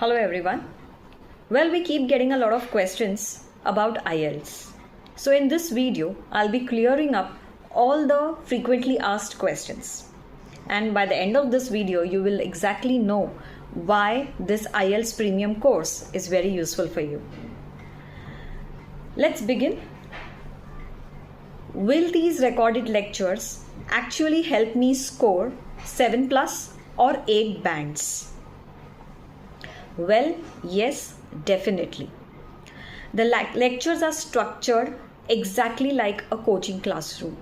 Hello everyone. Well, we keep getting a lot of questions about Ielts. So in this video, I'll be clearing up all the frequently asked questions. And by the end of this video, you will exactly know why this Ielts premium course is very useful for you. Let's begin. Will these recorded lectures actually help me score 7 plus or 8 bands? Well, yes, definitely. The lectures are structured exactly like a coaching classroom,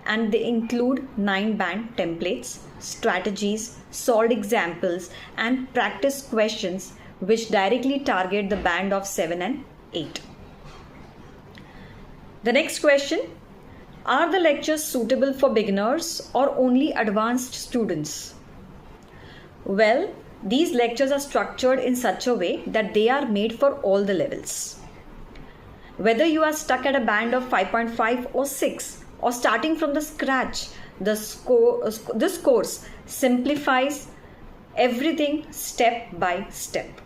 and they include 9 band templates, strategies, solved examples, and practice questions which directly target the band of 7 and 8. The next question: are the lectures suitable for beginners or only advanced students? Well, these lectures are structured in such a way that they are made for all the levels. Whether you are stuck at a band of 5.5 or 6 or starting from the scratch, this course simplifies everything step by step.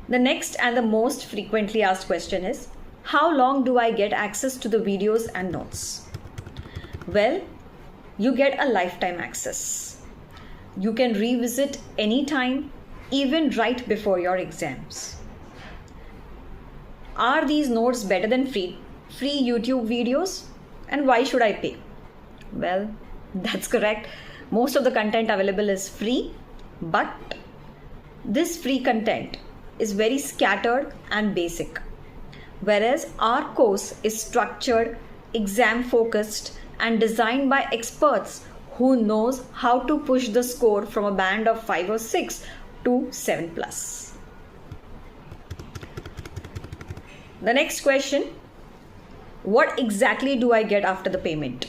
The next and the most frequently asked question is, how long do I get access to the videos and notes? Well, you get a lifetime access. You can revisit anytime, even right before your exams. Are these notes better than free YouTube videos? And why should I pay? Well, that's correct. Most of the content available is free, but this free content is very scattered and basic. Whereas our course is structured, exam focused, and designed by experts who knows how to push the score from a band of 5 or 6 to 7 plus. The next question: what exactly do I get after the payment?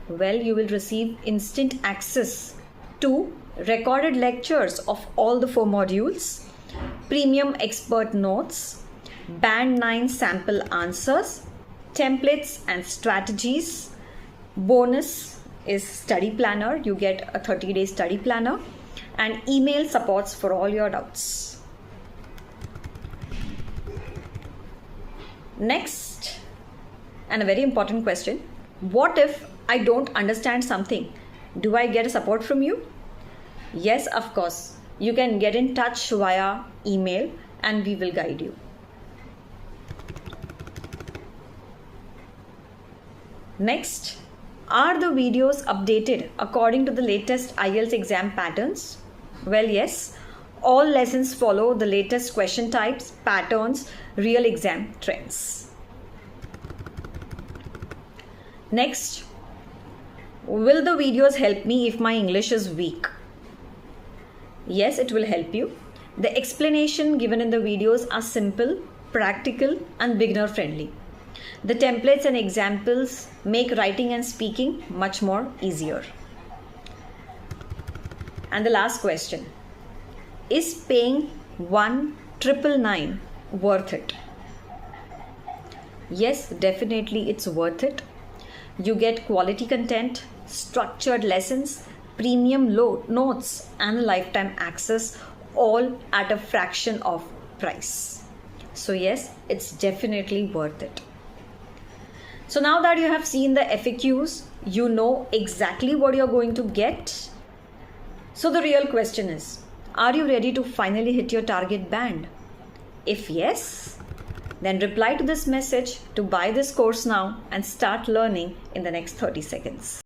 Well, you will receive instant access to recorded lectures of all the 4 modules, premium expert notes, band 9 sample answers, templates and strategies. Bonus is study planner. You get a 30-day study planner and email supports for all your doubts. Next, and a very important question: what if I don't understand something? Do I get a support from you? Yes, of course. You can get in touch via email and we will guide you. Next, are the videos updated according to the latest Ielts exam patterns? Well, yes. All lessons follow the latest question types, patterns, real exam trends. Next, will the videos help me if my English is weak? Yes, it will help you. The explanation given in the videos are simple, practical, and beginner friendly. The templates and examples make writing and speaking much more easier. And the last question: is paying 1,999 worth it? Yes, definitely it's worth it. You get quality content, structured lessons, premium notes, and lifetime access, all at a fraction of price. So yes, it's definitely worth it. So now that you have seen the FAQs, you know exactly what you're going to get. So the real question is, are you ready to finally hit your target band? If yes, then reply to this message to buy this course now and start learning in the next 30 seconds.